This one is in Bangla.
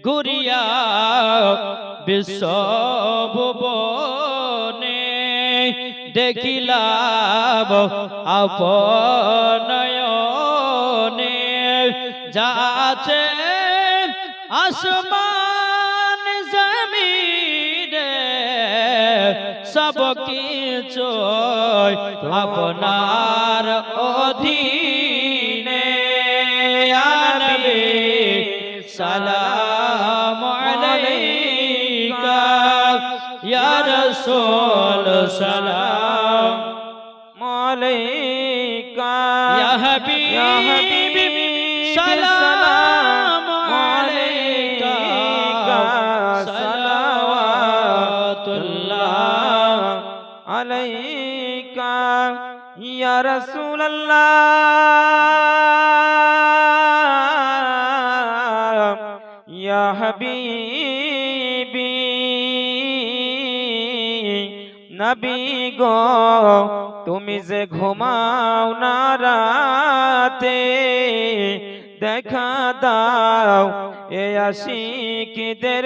গুরিয়া বিশ্বভুবনে দেখিলাম আপনয়নে যাচ্ছে আসমান জমিনে সব কিছু আপনার অধীনে। ইয়া নবী সালাম আলাইকা, ইয়া রাসূল সালাম আলাইকা, ইয়া হাবিবি সালাম আলাইকা, সালাওয়াতুল্লাহ আলাইকা, ইয়া রাসূলুল্লাহ ইয়া হাবিবি নবী গো তুমি যে ঘুমাও না রাতে দেখা দাও এ আশিকদের